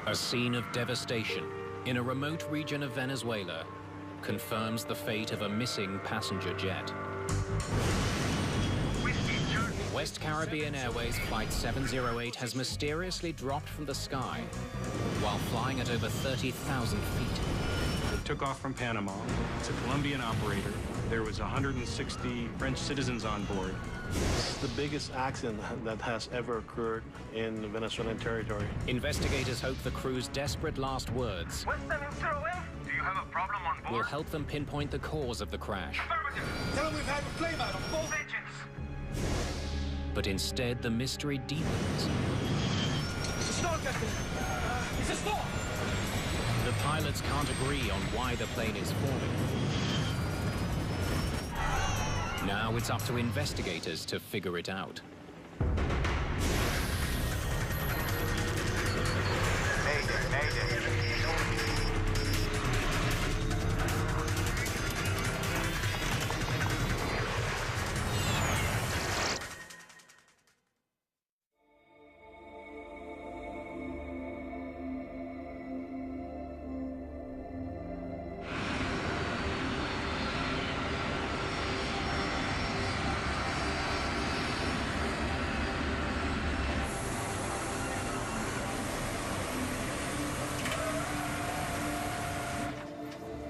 A scene of devastation in a remote region of Venezuela confirms the fate of a missing passenger jet. West Caribbean Airways Flight 708 has mysteriously dropped from the sky while flying at over 30,000 feet. It took off from Panama. It's a Colombian operator. There was 160 French citizens on board. It's the biggest accident that has ever occurred in Venezuelan territory. Investigators hope the crew's desperate last words Do you have a problem on board? will help them pinpoint the cause of the crash. Affirmative. Tell them we've had a flame out on both Engines. But instead, the mystery deepens. It's a stall, Captain. It's a stall. The pilots can't agree on why the plane is falling. Now it's up to investigators to figure it out. Mayday, Mayday.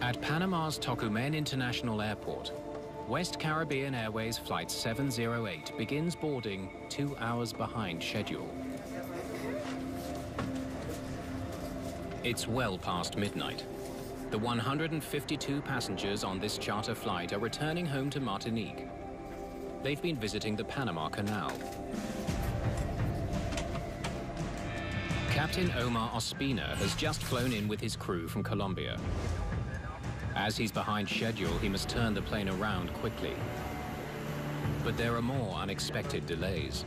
At Panama's Tocumen International Airport, West Caribbean Airways Flight 708 begins boarding 2 hours behind schedule. It's well past midnight. The 152 passengers on this charter flight are returning home to Martinique. They've been visiting the Panama Canal. Captain Omar Ospina has just flown in with his crew from Colombia. As he's behind schedule, he must turn the plane around quickly. But there are more unexpected delays.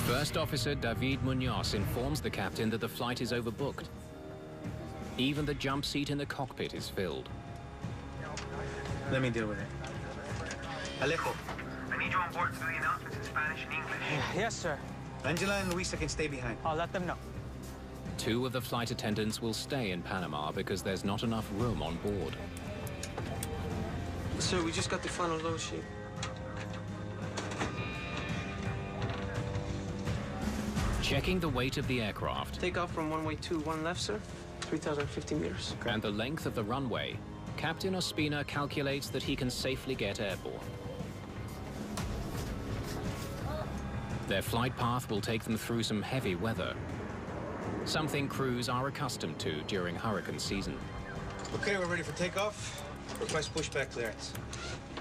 First Officer David Munoz informs the captain that the flight is overbooked. Even the jump seat in the cockpit is filled. Let me deal with it. Alejo. I need you on board to do the announcements in Spanish and English. Yes, sir. Angela and Luisa can stay behind. I'll let them know. 2 of the flight attendants will stay in Panama because there's not enough room on board. Sir, we just got the final load sheet. Checking the weight of the aircraft Take off from runway 21 left, sir. 3,050 meters. and the length of the runway, Captain Ospina calculates that he can safely get airborne. Their flight path will take them through some heavy weather, something crews are accustomed to during hurricane season. Okay, we're ready for takeoff. Request pushback clearance.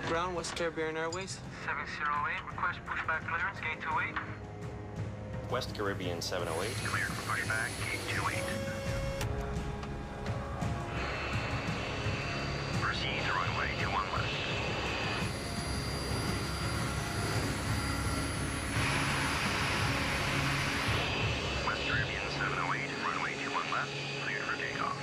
Ground, West Caribbean Airways. 708, request pushback clearance, gate 28. West Caribbean 708. Clear for pushback, gate 28. Proceed to runway 21 left. West Caribbean 708, runway 21 left, cleared for takeoff.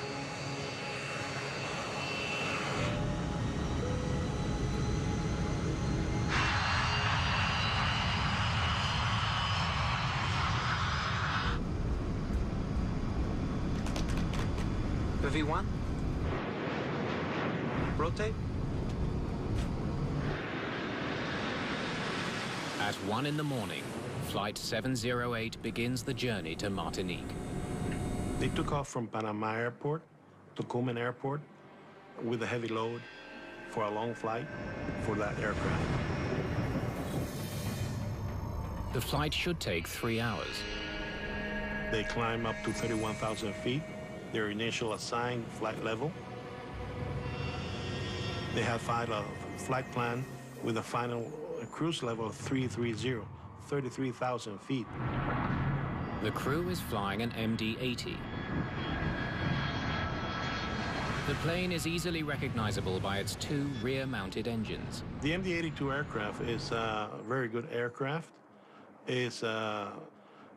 The V1. Rotate. At 1 in the morning, Flight 708 begins the journey to Martinique. They took off from Panama Airport, Tocumen Airport, with a heavy load for a long flight for that aircraft. The flight should take 3 hours. They climb up to 31,000 feet, their initial assigned flight level. They have filed a flight plan with a final cruise level of 330, 33,000 feet. The crew is flying an MD-80. The plane is easily recognizable by its 2 rear-mounted engines. The MD-82 aircraft is a very good aircraft. It's a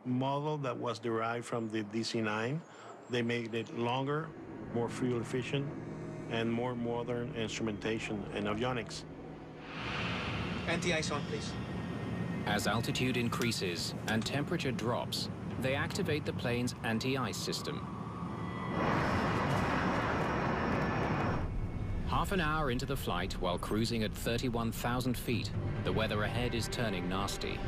model that was derived from the DC-9. They made it longer, more fuel efficient, and more modern instrumentation and avionics. Anti-ice on, please. As altitude increases and temperature drops, they activate the plane's anti-ice system. Half an hour into the flight, while cruising at 31,000 feet, the weather ahead is turning nasty.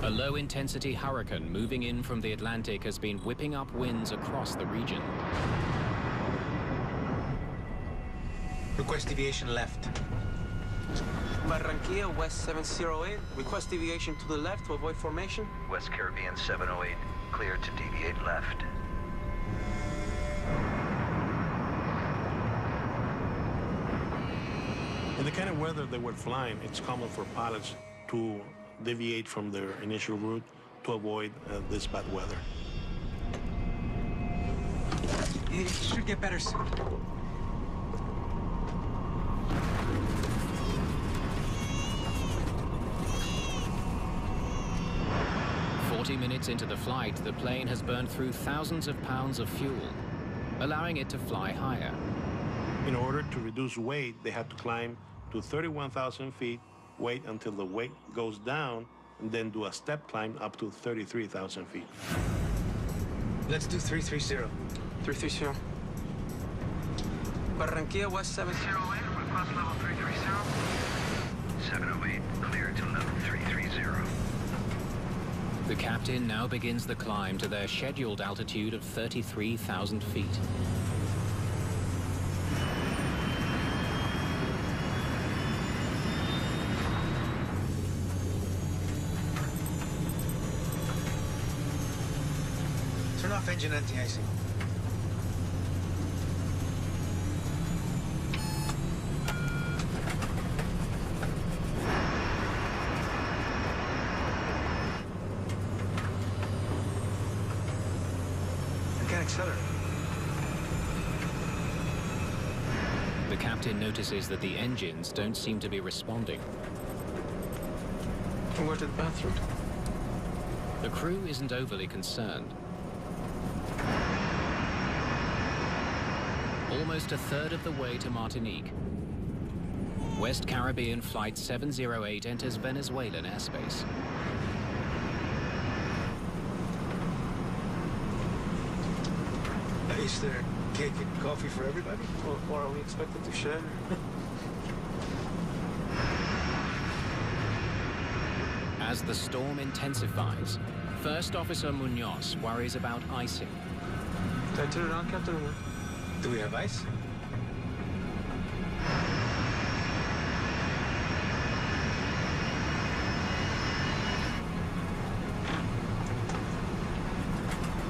A low-intensity hurricane moving in from the Atlantic has been whipping up winds across the region. Request deviation left. Barranquilla, West 708. Request deviation to the left to avoid formation. West Caribbean 708, clear to deviate left. In the kind of weather they were flying, it's common for pilots to deviate from their initial route to avoid this bad weather. It should get better soon. Minutes into the flight, the plane has burned through thousands of pounds of fuel, allowing it to fly higher. In order to reduce weight, they had to climb to 31,000 feet, wait until the weight goes down, and then do a step climb up to 33,000 feet. Let's do 330. 330. Barranquilla, West 708. Request level 330. 708, clear to level 330. The captain now begins the climb to their scheduled altitude of 33,000 feet. Turn off engine anti-icing. The captain notices that the engines don't seem to be responding. Can go to the bathroom. The crew isn't overly concerned. Almost a third of the way to Martinique, West Caribbean Flight 708 enters Venezuelan airspace. Is there cake and coffee for everybody? Or are we expected to share? As the storm intensifies, First Officer Munoz worries about icing. Can I turn it on, Captain? Do we have ice?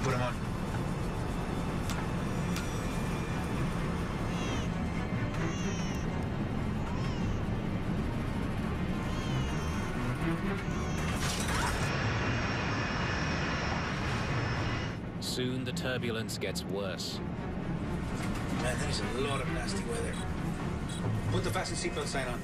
Put them on. Soon the turbulence gets worse. Man, there's a lot of nasty weather. Put the fasten seatbelt sign on.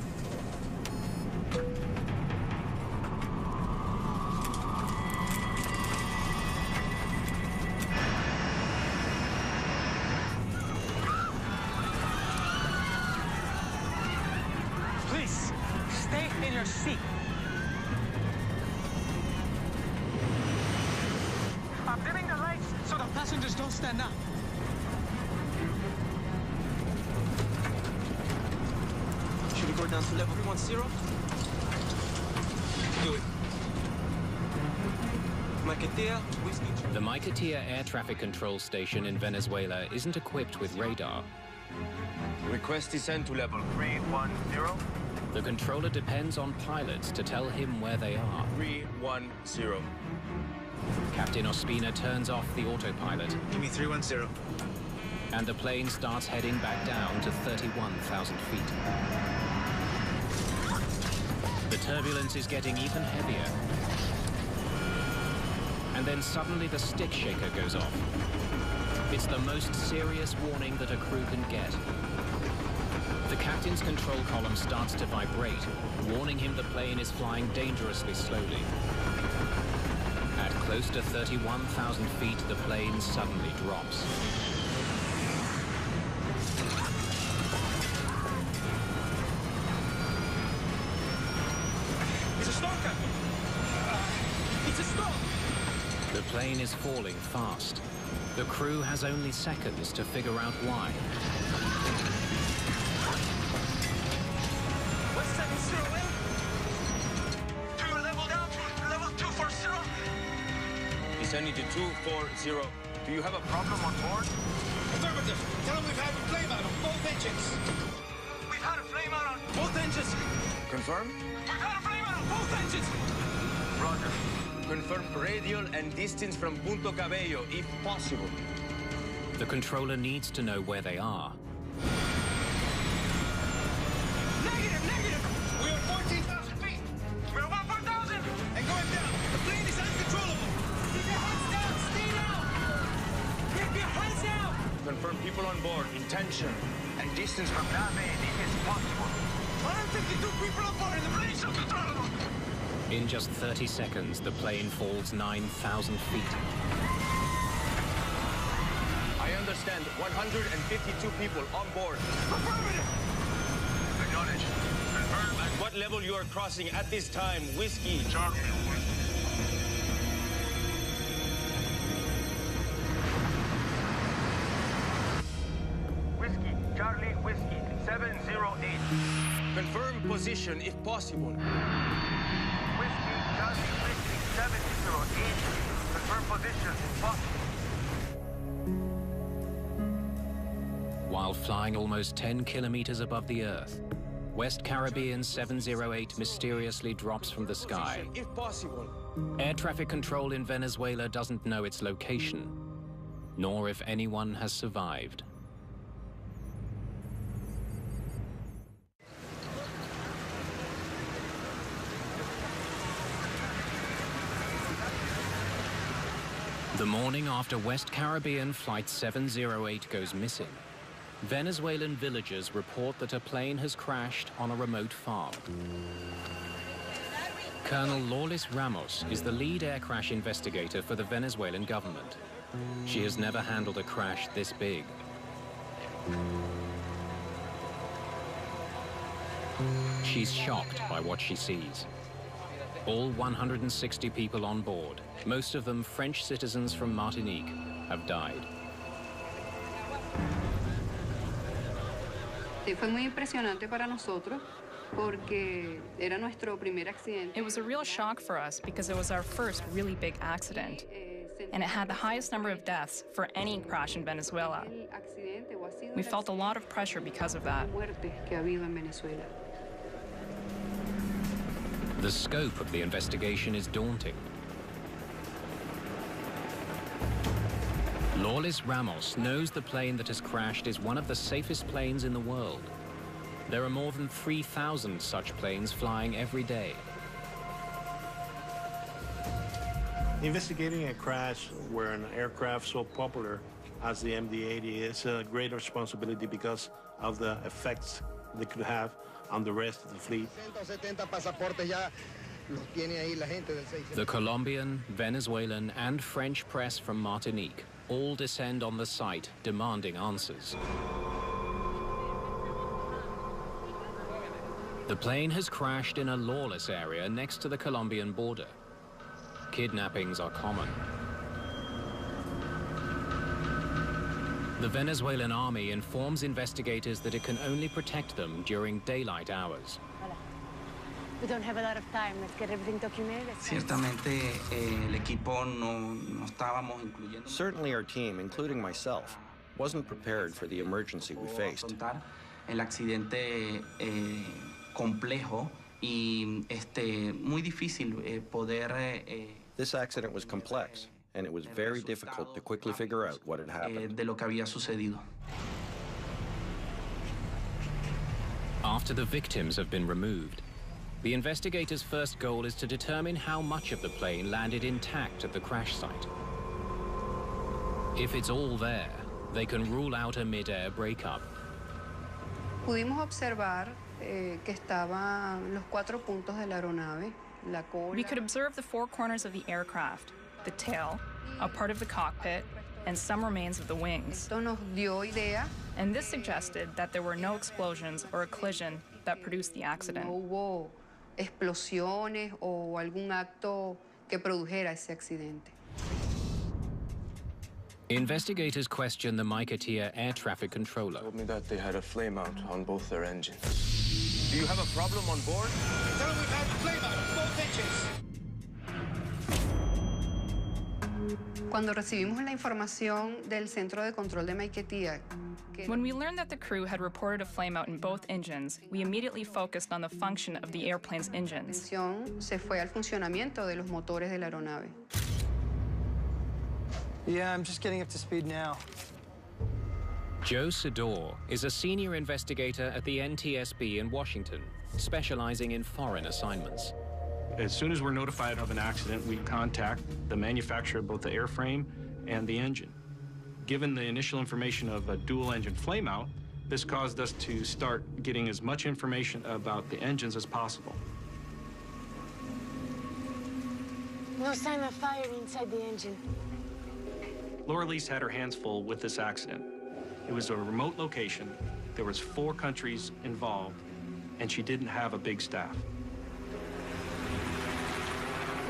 Please, stay in your seat. I'm dimming the lights so the passengers don't stand up. Should we go down to level 310? Do it. Maiquetía, Whiskey. The Maiquetía air traffic control station in Venezuela isn't equipped with radar. Request descend to level 310. The controller depends on pilots to tell him where they are. 310. Captain Ospina turns off the autopilot, Give me 310. and the plane starts heading back down to 31,000 feet. The turbulence is getting even heavier. And then suddenly the stick shaker goes off. It's the most serious warning that a crew can get. The captain's control column starts to vibrate, warning him the plane is flying dangerously slowly. At close to 31,000 feet, the plane suddenly drops. It's a storm, Captain. plane is falling fast. The crew has only seconds to figure out why. What's 708? To your level down to level 240. Descending to 240. Do you have a problem on board? Affirmative. Tell them we've had a flame out on both engines. We've had a flame out on both engines. Confirm? We've had a flame out on both engines. Roger. Confirm radial and distance from Punto Cabello, if possible. The controller needs to know where they are. Negative. We are 14,000 feet We're about 4,000. and going down. The plane is uncontrollable. Keep your heads down. Stay down. Keep your heads down. Confirm people on board, intention, and distance from Nave, if it's possible. 152 people on board and the plane is uncontrollable. In just 30 seconds, the plane falls 9,000 feet. I understand 152 people on board. Affirmative. Acknowledge. Confirm at what level you are crossing at this time. Whiskey. Charlie. Whiskey. Charlie Whiskey. 708. Confirm position if possible. Whiskey, Charlie, Whiskey, 708. Confirm position if possible. While flying almost 10 kilometers above the Earth, West Caribbean 708 mysteriously drops from the sky. Position if possible. Air traffic control in Venezuela doesn't know its location, nor if anyone has survived. The morning after West Caribbean Flight 708 goes missing, Venezuelan villagers report that a plane has crashed on a remote farm. Colonel Lourdes Ramos is the lead air crash investigator for the Venezuelan government. She has never handled a crash this big. She's shocked by what she sees. All 160 people on board, most of them French citizens from Martinique, have died. Fue muy impresionante para nosotros porque era nuestro primer accidente. It was a real shock for us because it was our first really big accident, and it had the highest number of deaths for any crash in Venezuela. We felt a lot of pressure because of that. The scope of the investigation is daunting. Lourdes Ramos knows the plane that has crashed is one of the safest planes in the world. There are more than 3,000 such planes flying every day. Investigating a crash where an aircraft so popular as the MD-80 is a great responsibility because of the effects they could have on the rest of the fleet. The Colombian, Venezuelan, and French press from Martinique all descend on the site demanding answers. The plane has crashed in a lawless area next to the Colombian border. Kidnappings are common. The Venezuelan army informs investigators that it can only protect them during daylight hours. We don't have a lot of time. Let's get everything documented. Ciertamente, el equipo no estábamos incluyendo. Certainly our team, including myself, wasn't prepared for the emergency we faced. El accidente complejo y muy difícil poder. This accident was complex, and it was very difficult to quickly figure out what had happened. De lo que había sucedido. After the victims have been removed, the investigators' first goal is to determine how much of the plane landed intact at the crash site. If it's all there, they can rule out a mid-air breakup. Pudimos observar que estaban los 4 puntos de la aeronave, la cola. We could observe the 4 corners of the aircraft, the tail, a part of the cockpit, and some remains of the wings. Esto nos dio idea. And this suggested that there were no explosions or a collision that produced the accident. No hubo explosiones o algún acto que produjera ese accidente. Investigators question the Maiquetía air traffic controller. Told me that they had a flameout on both their engines. Do you have a problem on board? Tell them we've had a flameout on both engines. Cuando recibimos la información del Centro de Control de Maiquetía, when we learned that the crew had reported a flameout in both engines, we immediately focused on the function of the airplane's engines. Se fue al funcionamiento de los motores de la aeronave. Yeah, I'm just getting up to speed now. Joe Sidor is a senior investigator at the NTSB in Washington, specializing in foreign assignments. As soon as we're notified of an accident, we contact the manufacturer of both the airframe and the engine. Given the initial information of a dual-engine flameout, this caused us to start getting as much information about the engines as possible. No sign of fire inside the engine. Laura Lease had her hands full with this accident. It was a remote location, there was 4 countries involved, and she didn't have a big staff.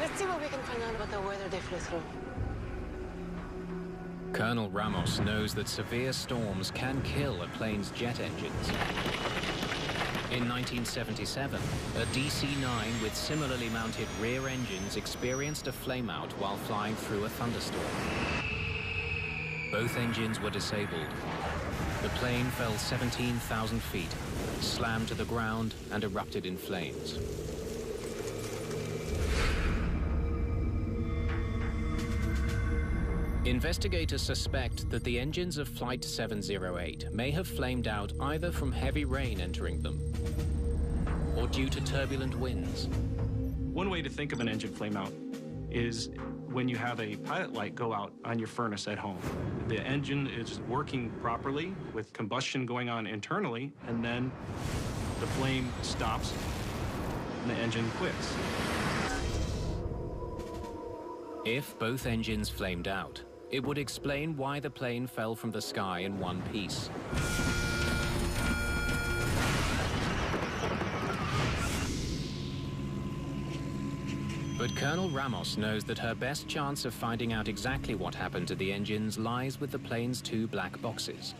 Let's see what we can find out about the weather they flew through. Colonel Ramos knows that severe storms can kill a plane's jet engines. In 1977, a DC-9 with similarly mounted rear engines experienced a flameout while flying through a thunderstorm. Both engines were disabled. The plane fell 17,000 feet, slammed to the ground, and erupted in flames. Investigators suspect that the engines of Flight 708 may have flamed out either from heavy rain entering them or due to turbulent winds. One way to think of an engine flameout is when you have a pilot light go out on your furnace at home. The engine is working properly with combustion going on internally, and then the flame stops and the engine quits. If both engines flamed out, it would explain why the plane fell from the sky in one piece. But Colonel Ramos knows that her best chance of finding out exactly what happened to the engines lies with the plane's 2 black boxes.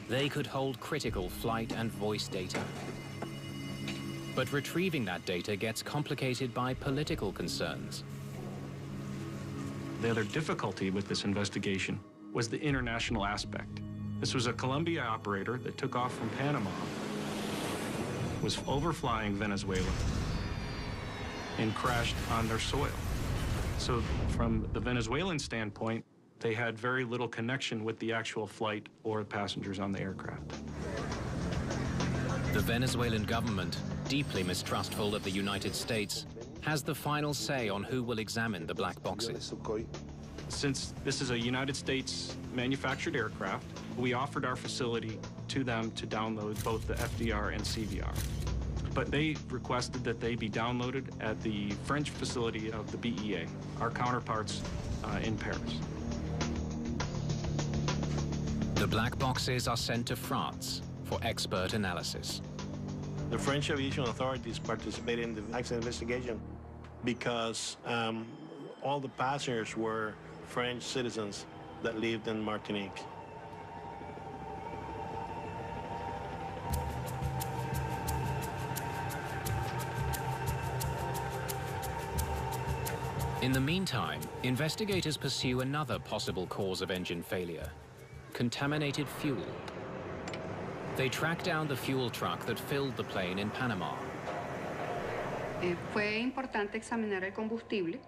They could hold critical flight and voice data. But retrieving that data gets complicated by political concerns. The other difficulty with this investigation was the international aspect. This was a Colombia operator that took off from Panama, was overflying Venezuela, and crashed on their soil. So from the Venezuelan standpoint, they had very little connection with the actual flight or passengers on the aircraft. The Venezuelan government, deeply mistrustful of the United States, has the final say on who will examine the black boxes. Since this is a United States manufactured aircraft, we offered our facility to them to download both the FDR and CVR. But they requested that they be downloaded at the French facility of the BEA, our counterparts in Paris. The black boxes are sent to France for expert analysis. The French aviation authorities participated in the accident investigation because all the passengers were French citizens that lived in Martinique. In the meantime, investigators pursue another possible cause of engine failure: contaminated fuel. They track down the fuel truck that filled the plane in Panama. Fue importante examinar el combustible.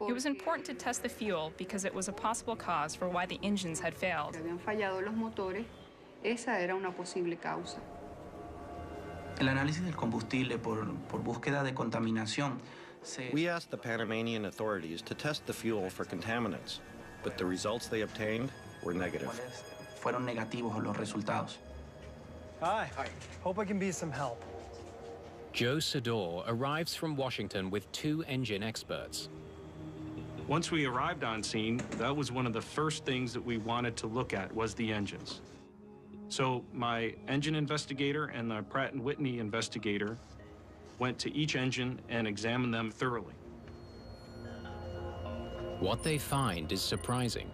It was important to test the fuel because it was a possible cause for why the engines had failed. Habían fallado los motores. Esa era una posible causa. El análisis del combustible por búsqueda de contaminación. We asked the Panamanian authorities to test the fuel for contaminants, but the results they obtained were negative. Fueron negativos los resultados. Hi. Hope I can be some help. Joe Sidor arrives from Washington with 2 engine experts. Once we arrived on scene, that was one of the first things that we wanted to look at was the engines. So my engine investigator and the Pratt & Whitney investigator went to each engine and examined them thoroughly. What they find is surprising.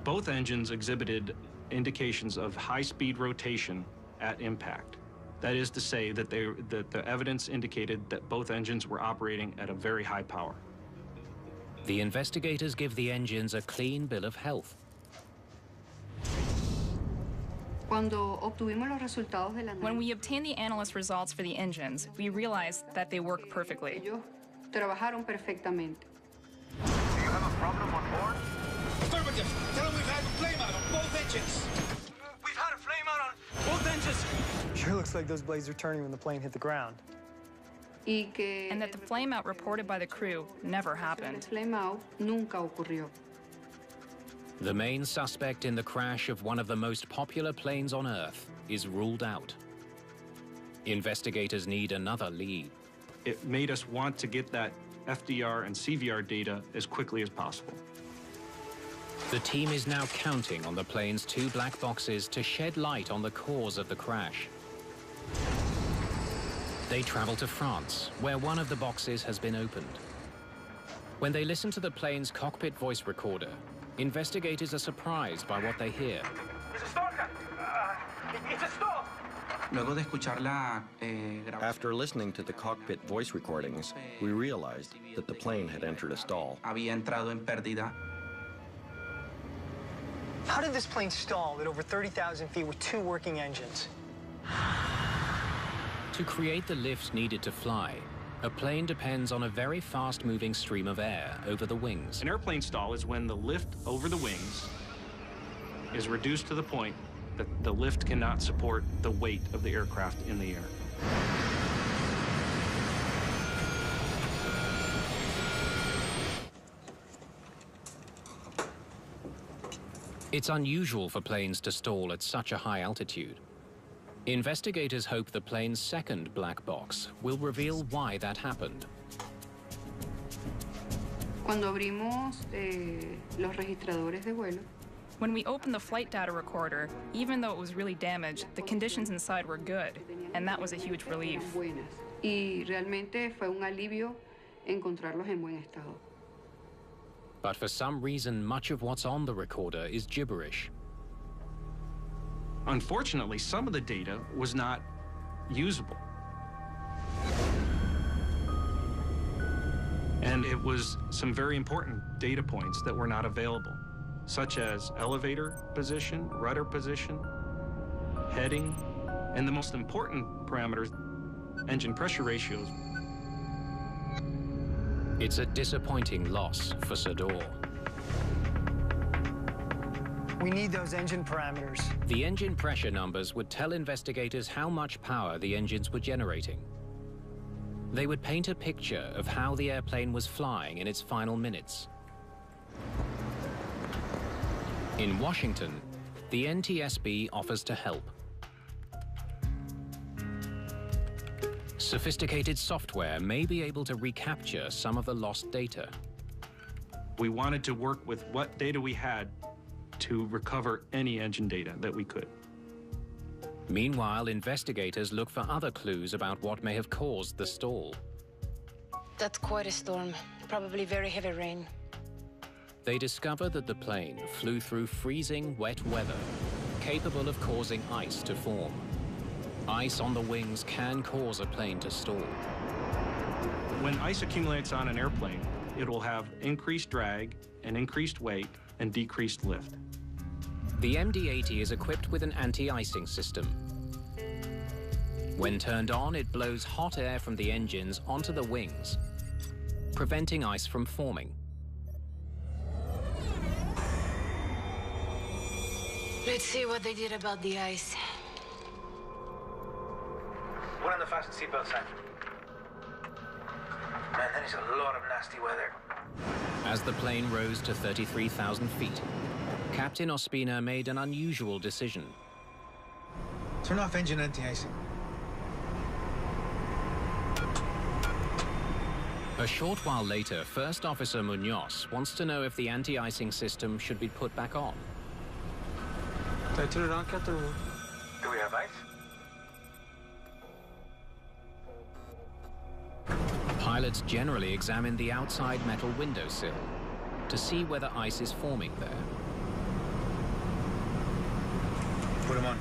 Both engines exhibited indications of high-speed rotation at impact. That is to say that the evidence indicated that both engines were operating at a very high power. The investigators give the engines a clean bill of health. When we obtained the analyst results for the engines, we realized that they work perfectly. ellos trabajaron perfectamente. Do you have a problem on board? Affirmative. Tell them we've had a flameout on both engines. We've had a flameout on both engines. Sure looks like those blades are turning when the plane hit the ground. And that the flameout reported by the crew never happened. Flameout nunca ocurrió. The main suspect in the crash of one of the most popular planes on Earth is ruled out. Investigators need another lead. It made us want to get that FDR and CVR data as quickly as possible. The team is now counting on the plane's 2 black boxes to shed light on the cause of the crash. They travel to France, where one of the boxes has been opened. When they listen to the plane's cockpit voice recorder, investigators are surprised by what they hear. It's a stalker. It's a stall. Luego de escucharla, After listening to the cockpit voice recordings, we realized that the plane had entered a stall. había entrado en pérdida. How did this plane stall at over 30,000 feet with 2 working engines? To create the lift needed to fly, a plane depends on a very fast-moving stream of air over the wings. An airplane stall is when the lift over the wings is reduced to the point that the lift cannot support the weight of the aircraft in the air. It's unusual for planes to stall at such a high altitude. Investigators hope the plane's second black box will reveal why that happened. Cuando abrimos los registradores de vuelo, When we opened the flight data recorder, even though it was really damaged, the conditions inside were good, and that was a huge relief. buenas. Y realmente fue un alivio encontrarlos en buen estado. But for some reason, much of what's on the recorder is gibberish. Unfortunately, some of the data was not usable. And it was some very important data points that were not available, such as elevator position, rudder position, heading, and the most important parameters, engine pressure ratios. It's a disappointing loss for Sador. We need those engine parameters. The engine pressure numbers would tell investigators how much power the engines were generating. They would paint a picture of how the airplane was flying in its final minutes. In Washington, the NTSB offers to help. Sophisticated software may be able to recapture some of the lost data. We wanted to work with what data we had to recover any engine data that we could. Meanwhile, investigators look for other clues about what may have caused the stall. That's quite a storm. Probably very heavy rain. They discover that the plane flew through freezing, wet weather, capable of causing ice to form. Ice on the wings can cause a plane to stall. When ice accumulates on an airplane, it will have increased drag and increased weight and decreased lift. The MD-80 is equipped with an anti-icing system. When turned on, it blows hot air from the engines onto the wings, preventing ice from forming. Let's see what they did about the ice. Put on the fasten seatbelt sign. Man, that is a lot of nasty weather. As the plane rose to 33,000 feet, Captain Ospina made an unusual decision. Turn off engine anti-icing. A short while later, First Officer Munoz wants to know if the anti-icing system should be put back on. Did I turn it on, Captain? Do we have ice? Pilots generally examine the outside metal windowsill to see whether ice is forming there. Put him on.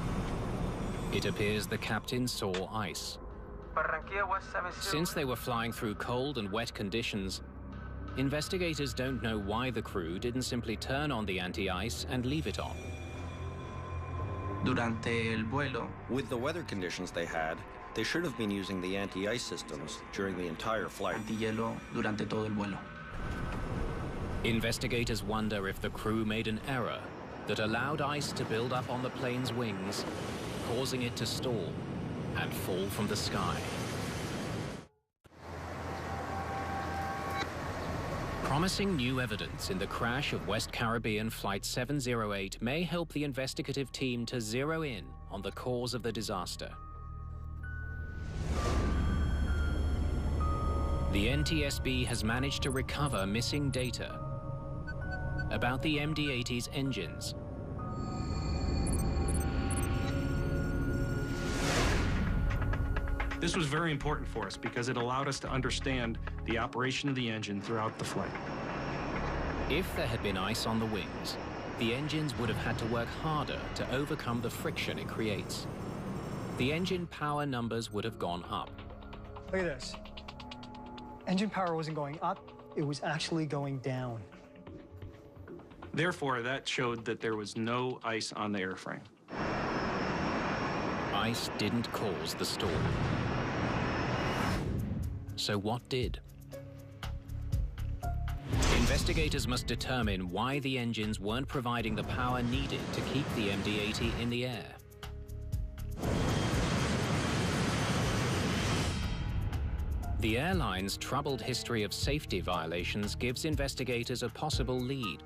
It appears the captain saw ice. Since they were flying through cold and wet conditions, investigators don't know why the crew didn't simply turn on the anti-ice and leave it on. Durante el vuelo, With the weather conditions they had, they should have been using the anti-ice systems during the entire flight. antihielo durante todo el vuelo. Investigators wonder if the crew made an error that allowed ice to build up on the plane's wings, causing it to stall and fall from the sky. Promising new evidence in the crash of West Caribbean Flight 708 may help the investigative team to zero in on the cause of the disaster. The NTSB has managed to recover missing data about the MD-80's engines. This was very important for us because it allowed us to understand the operation of the engine throughout the flight. If there had been ice on the wings, the engines would have had to work harder to overcome the friction it creates. The engine power numbers would have gone up. Look at this. Engine power wasn't going up, it was actually going down. Therefore, that showed that there was no ice on the airframe. Ice didn't cause the stall. So what did? Investigators must determine why the engines weren't providing the power needed to keep the MD-80 in the air. The airline's troubled history of safety violations gives investigators a possible lead.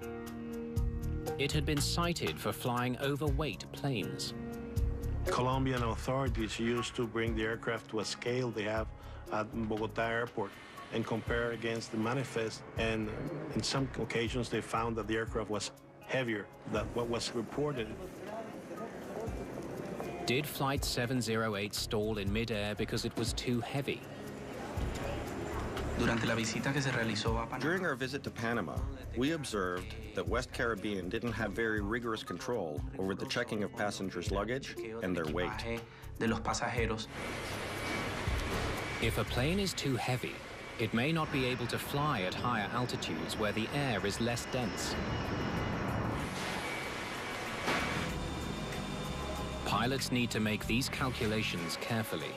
It had been cited for flying overweight planes. Colombian authorities used to bring the aircraft to a scale they have at Bogota Airport and compare against the manifest, and in some occasions they found that the aircraft was heavier than what was reported. Did Flight 708 stall in midair because it was too heavy? Durante la visita que se realizó a Panamá, During our visit to Panama, we observed that West Caribbean didn't have very rigorous control over the checking of passengers' luggage and their weight. de los pasajeros. If a plane is too heavy, it may not be able to fly at higher altitudes where the air is less dense. Pilots need to make these calculations carefully.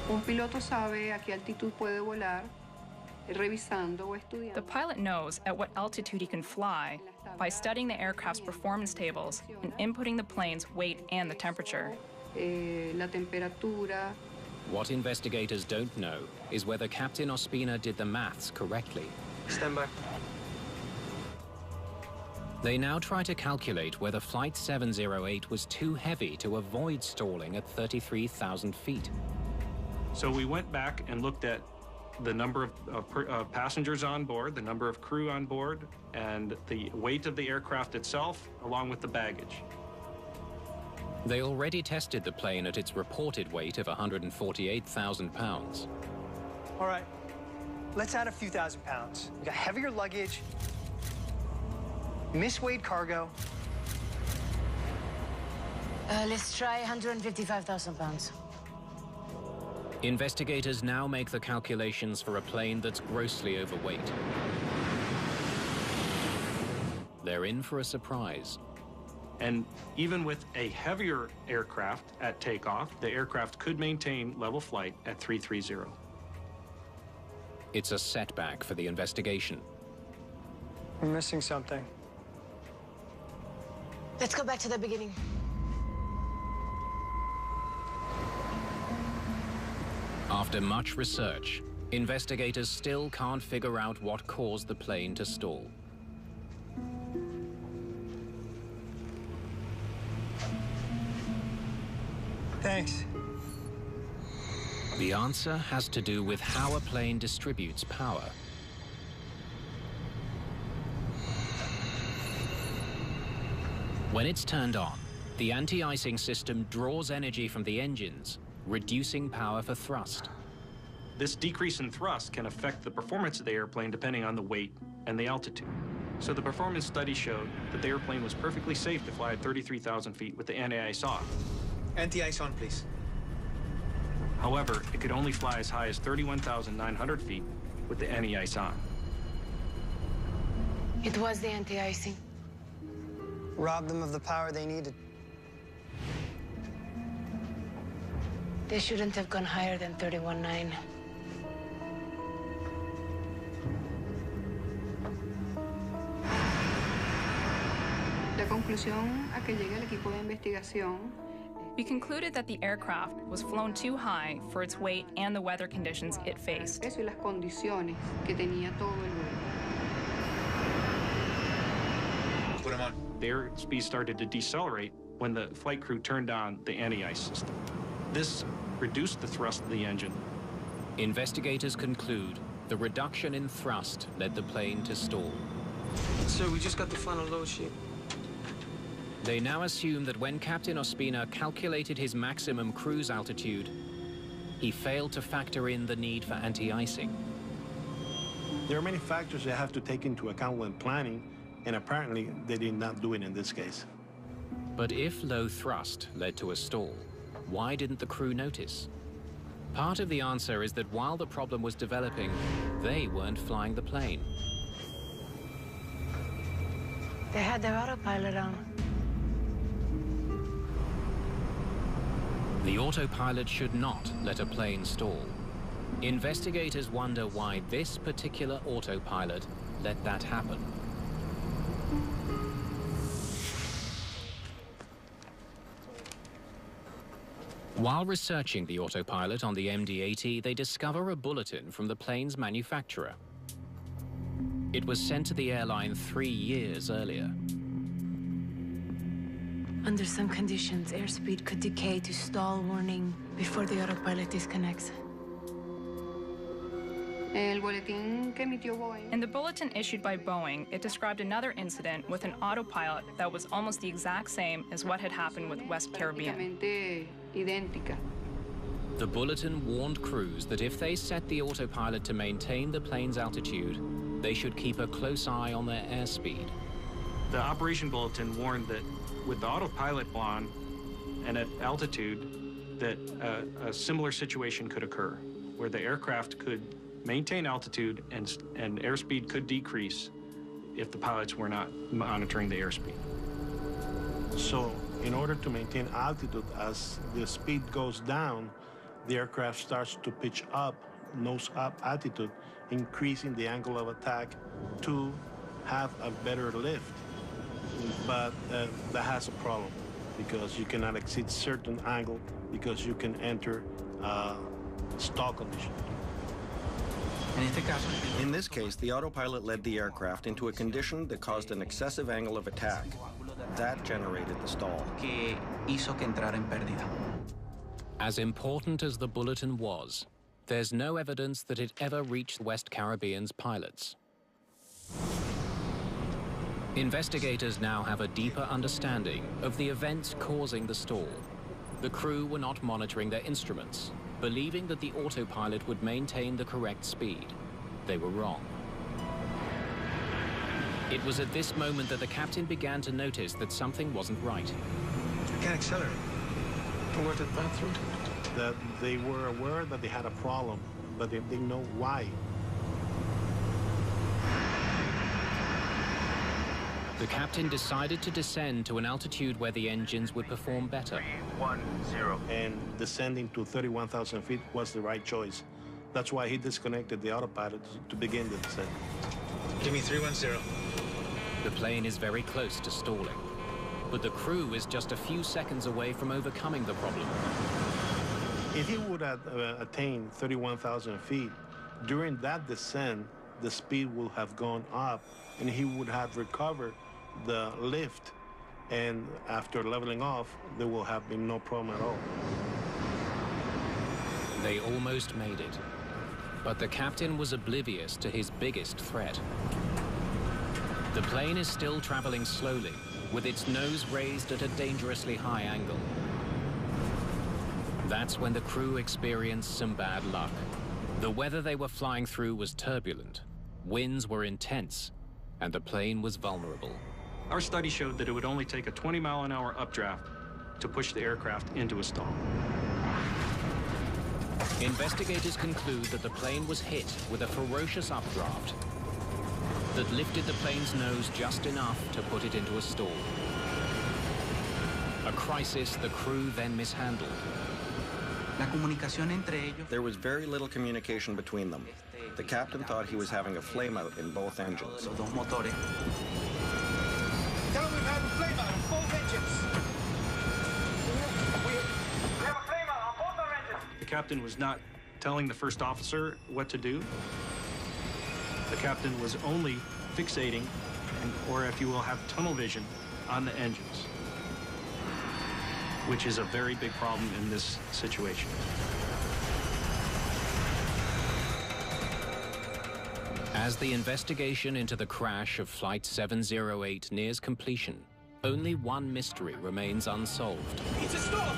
Un piloto sabe a qué altitud puede volar, revisando o estudiando. The pilot knows at what altitude he can fly by studying the aircraft's performance tables and inputting the plane's weight and the temperature. La temperatura. What investigators don't know is whether Captain Ospina did the maths correctly. Stand by. They now try to calculate whether Flight 708 was too heavy to avoid stalling at 33,000 feet. So we went back and looked at the number of passengers on board, the number of crew on board, and the weight of the aircraft itself, along with the baggage. They already tested the plane at its reported weight of 148,000 pounds. All right, let's add a few thousand pounds. We got heavier luggage, misweighed cargo. Let's try 155,000 pounds. Investigators now make the calculations for a plane that's grossly overweight. They're in for a surprise. And even with a heavier aircraft at takeoff, the aircraft could maintain level flight at 330. It's a setback for the investigation. We're missing something. Let's go back to the beginning. After much research, investigators still can't figure out what caused the plane to stall. Thanks. The answer has to do with how a plane distributes power. When it's turned on, the anti-icing system draws energy from the engines, reducing power for thrust. This decrease in thrust can affect the performance of the airplane depending on the weight and the altitude. So the performance study showed that the airplane was perfectly safe to fly at 33,000 feet with the anti-ice off. Anti-ice on, please. However, it could only fly as high as 31,900 feet with the anti-ice on. It was the anti-icing. Robbed them of the power they needed. They shouldn't have gone higher than 31.9. La conclusión a que llega el equipo de investigación. We concluded that the aircraft was flown too high for its weight and the weather conditions it faced. Eso y las condiciones que tenía todo el vuelo. Put them on. The airspeed started to decelerate when the flight crew turned on the anti-ice system. This reduced the thrust of the engine. Investigators conclude the reduction in thrust led the plane to stall. Sir, we just got the final load sheet. They now assume that when Captain Ospina calculated his maximum cruise altitude, he failed to factor in the need for anti-icing. There are many factors they have to take into account when planning, and apparently they did not do it in this case. But if low thrust led to a stall, why didn't the crew notice? Part of the answer is that while the problem was developing, they weren't flying the plane. They had their autopilot on. The autopilot should not let a plane stall. Investigators wonder why this particular autopilot let that happen. While researching the autopilot on the MD-80, they discover a bulletin from the plane's manufacturer. It was sent to the airline 3 years earlier. Under some conditions, airspeed could decay to stall warning before the autopilot disconnects. El boletín que emitió Boeing. In the bulletin issued by Boeing, it described another incident with an autopilot that was almost the exact same as what had happened with West Caribbean. Prácticamente idéntica. The bulletin warned crews that if they set the autopilot to maintain the plane's altitude, they should keep a close eye on their airspeed. The operation bulletin warned that with the autopilot on and at altitude, that a similar situation could occur, where the aircraft could maintain altitude and airspeed could decrease if the pilots were not monitoring the airspeed. So in order to maintain altitude, as the speed goes down, the aircraft starts to pitch up, nose up altitude, increasing the angle of attack to have a better lift. But that has a problem because you cannot exceed certain angle because you can enter stall condition. In this case, the autopilot led the aircraft into a condition that caused an excessive angle of attack. That generated the stall. As important as the bulletin was, there's no evidence that it ever reached West Caribbean's pilots. Investigators now have a deeper understanding of the events causing the stall. The crew were not monitoring their instruments, believing that the autopilot would maintain the correct speed. They were wrong. It was at this moment that the captain began to notice that something wasn't right. I can't accelerate. Don't work to the bathroom. That they were aware that they had a problem, but they didn't know why. The captain decided to descend to an altitude where the engines would perform better. 310. And descending to 31,000 feet was the right choice. That's why he disconnected the autopilot to begin the descent. Give me 310. The plane is very close to stalling, but the crew is just a few seconds away from overcoming the problem. If he would have attained 31,000 feet, during that descent, the speed would have gone up and he would have recovered the lift, and after leveling off, there will have been no problem at all. They almost made it, but the captain was oblivious to his biggest threat. The plane is still traveling slowly, with its nose raised at a dangerously high angle. That's when the crew experienced some bad luck. The weather they were flying through was turbulent. Winds were intense, and the plane was vulnerable. Our study showed that it would only take a 20-mile-an-hour updraft to push the aircraft into a stall. Investigators conclude that the plane was hit with a ferocious updraft that lifted the plane's nose just enough to put it into a stall. A crisis the crew then mishandled. There was very little communication between them. The captain thought he was having a flameout in both engines. Tell him we've had a flameout in both engines. We have a flameout on both our engines. The captain was not telling the first officer what to do. The captain was only fixating, or if you will, have tunnel vision on the engines, which is a very big problem in this situation. As the investigation into the crash of Flight 708 nears completion, only one mystery remains unsolved. It's a stall!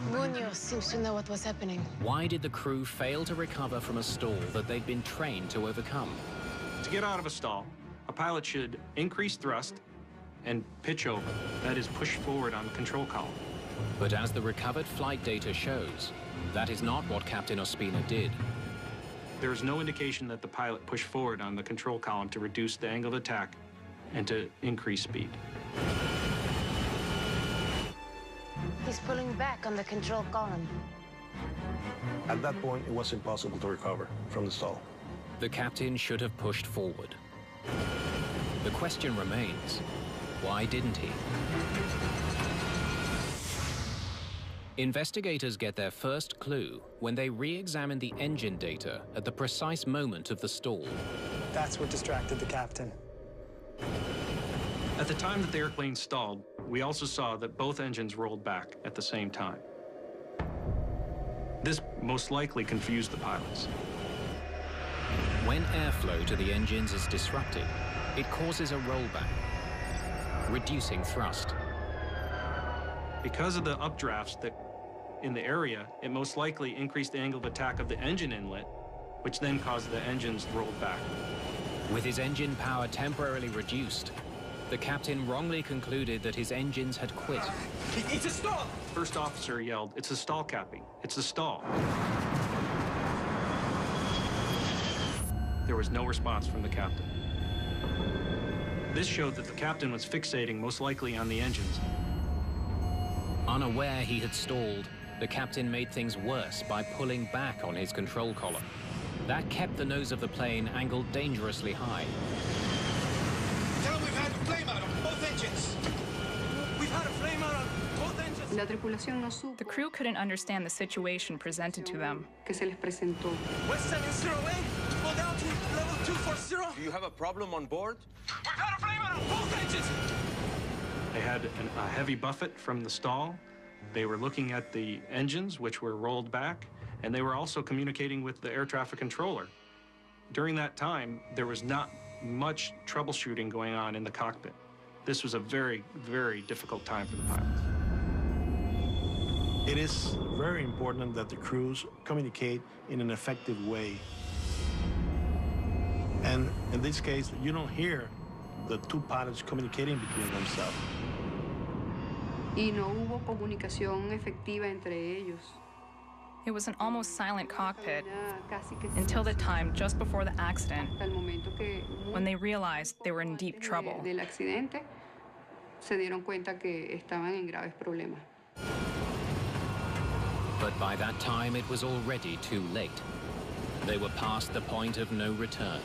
Munoz seems to know what was happening. Why did the crew fail to recover from a stall that they'd been trained to overcome? To get out of a stall, a pilot should increase thrust and pitch over, that is, push forward on the control column. But as the recovered flight data shows, that is not what Captain Ospina did. There is no indication that the pilot pushed forward on the control column to reduce the angle of attack and to increase speed. He's pulling back on the control column. At that point, it was impossible to recover from the stall. The captain should have pushed forward. The question remains, why didn't he? Investigators get their first clue when they re-examine the engine data at the precise moment of the stall. That's what distracted the captain. At the time that the airplane stalled, we also saw that both engines rolled back at the same time. This most likely confused the pilots. When airflow to the engines is disrupted, it causes a rollback, reducing thrust. Because of the updrafts that in the area, it most likely increased the angle of attack of the engine inlet, which then caused the engines rolled back. With his engine power temporarily reduced, the captain wrongly concluded that his engines had quit. It's a stall! First officer yelled, "It's a stall capping. It's a stall." There was no response from the captain. This showed that the captain was fixating most likely on the engines. Unaware he had stalled, the captain made things worse by pulling back on his control column. That kept the nose of the plane angled dangerously high. Tell him we've had a flameout on both engines. We've had a flameout on both engines. La tripulación no supo The crew couldn't understand the situation presented to them. que se les presentó. West 708, go down to level 240. Do you have a problem on board? We've had a flameout on both engines. They had a heavy buffet from the stall. They were looking at the engines, which were rolled back, and they were also communicating with the air traffic controller. During that time, there was not much troubleshooting going on in the cockpit. This was a very, very difficult time for the pilots. It is very important that the crews communicate in an effective way. And in this case, you don't hear the two pilots communicating between themselves. Y no hubo comunicación efectiva entre ellos. It was an almost silent cockpit Era casi que until the time just before the accident, hasta el momento que when they realized they were in deep trouble. del accidente se dieron cuenta que estaban en graves problemas. But by that time, it was already too late. They were past the point of no return.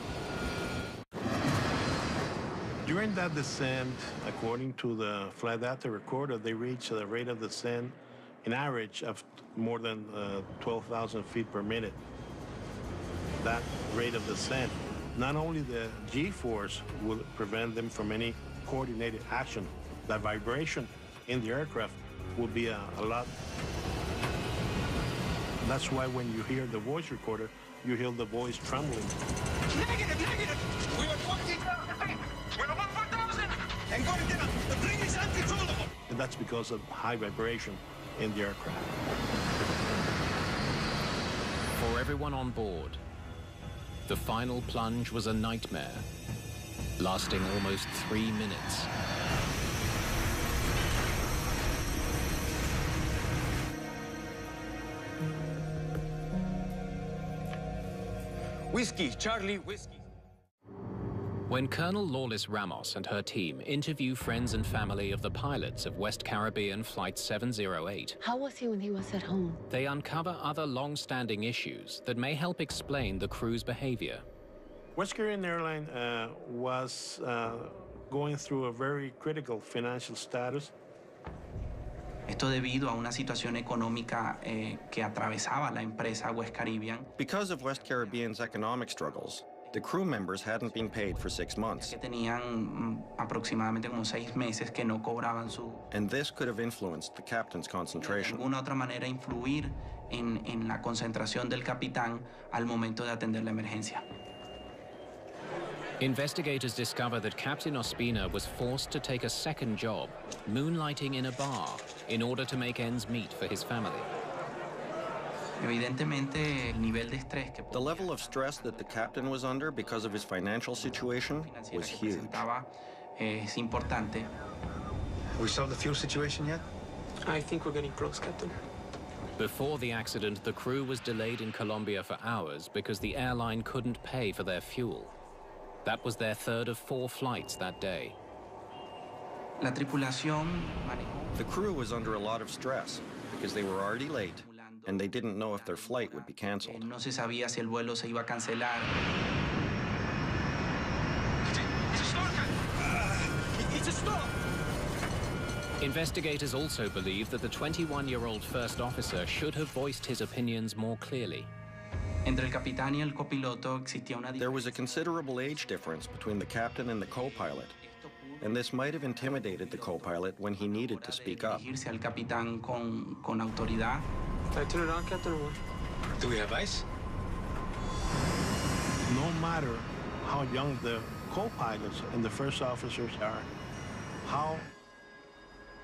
During that descent, according to the flight data recorder, they reached a rate of descent, an average of more than 12,000 feet per minute. That rate of descent, not only the G-force will prevent them from any coordinated action, the vibration in the aircraft will be a lot. That's why when you hear the voice recorder, you hear the voice trembling. Negative, negative. We were 14,000 feet. We're above 4,000. And going down. The plane is uncontrollable. And that's because of high vibration in the aircraft. For everyone on board, The final plunge was a nightmare, lasting almost 3 minutes. Whiskey, Charlie, whiskey. When Colonel Lawless Ramos and her team interview friends and family of the pilots of West Caribbean Flight 708, How was he when he was at home? they uncover other long-standing issues that may help explain the crew's behavior. West Caribbean Airlines was going through a very critical financial status. Esto debido a una situación económica que atravesaba la empresa West Caribbean. Because of West Caribbean's economic struggles, the crew members hadn't been paid for 6 months. Que tenían aproximadamente como 6 meses que no cobraban su. And this could have influenced the captain's concentration. De alguna otra manera influir en la concentración del capitán al momento de atender la emergencia. Investigators discover that Captain Ospina was forced to take a second job, moonlighting in a bar, in order to make ends meet for his family. Evidentemente, el nivel de estrés que The level of stress that the captain was under because of his financial situation was huge. Es importante. Have we solved the fuel situation yet? I think we're getting close, Captain. Before the accident, the crew was delayed in Colombia for hours because the airline couldn't pay for their fuel. That was their third of 4 flights that day. La tripulación The crew was under a lot of stress because they were already late and they didn't know if their flight would be canceled. No se sabía si el vuelo se iba a cancelar. It's a stop! Investigators also believe that the 21-year-old first officer should have voiced his opinions more clearly. Entre el capitán y el copiloto existía una. There was a considerable age difference between the captain and the co-pilot, and this might have intimidated the co-pilot when he needed to speak up. Dirigirse al capitán con autoridad. Can I turn it on, Captain, or what? Do we have ice? No matter how young the co-pilots and the first officers are, how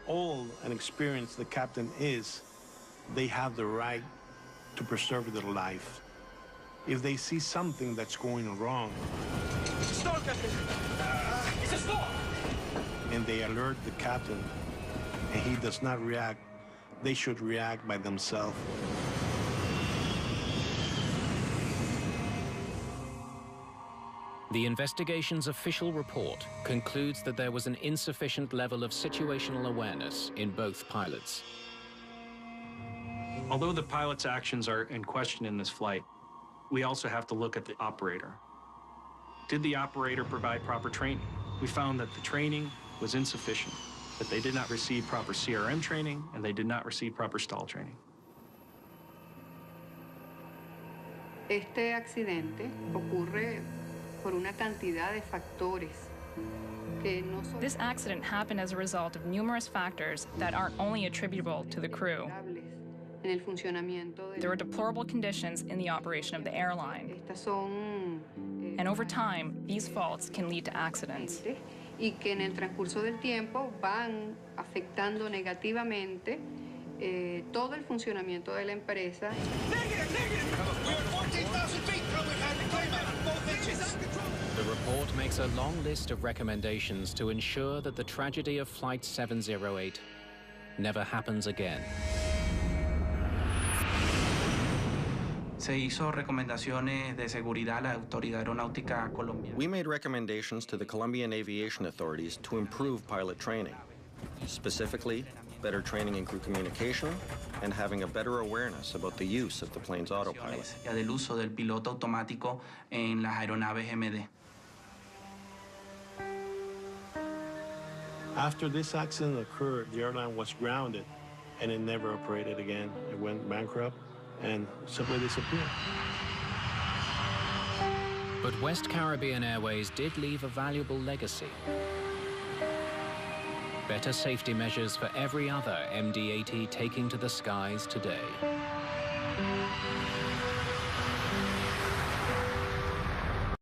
old and experienced the captain is, they have the right to preserve their life. If they see something that's going wrong, It's a stop, Captain! It's a stop! and they alert the captain, and he does not react, they should react by themselves. The investigation's official report concludes that there was an insufficient level of situational awareness in both pilots. Although the pilot's actions are in question in this flight, we also have to look at the operator. Did the operator provide proper training? We found that the training was insufficient, that they did not receive proper CRM training and they did not receive proper stall training. Este accidente ocurre por una cantidad de factores que no son. This accident happened as a result of numerous factors that aren't only attributable to the crew. En el funcionamiento de. There were deplorable conditions in the operation of the airline. Estas son. And over time, these faults can lead to accidents. Y que en el transcurso del tiempo van afectando negativamente todo el funcionamiento de la empresa. We're at 14,000 feet, and we've had the climb out on both engines. The report makes a long list of recommendations to ensure that the tragedy of Flight 708 never happens again. Se hizo recomendaciones de seguridad a la Autoridad Aeronáutica Colombiana. We made recommendations to the Colombian aviation authorities to improve pilot training, specifically better training in crew communication and having a better awareness about the use of the plane's autopilot. Y del uso del piloto automático en las aeronaves MD. After this accident occurred, the airline was grounded and it never operated again. It went bankrupt and simply disappeared. But West Caribbean Airways did leave a valuable legacy. Better safety measures for every other MD-80 taking to the skies today.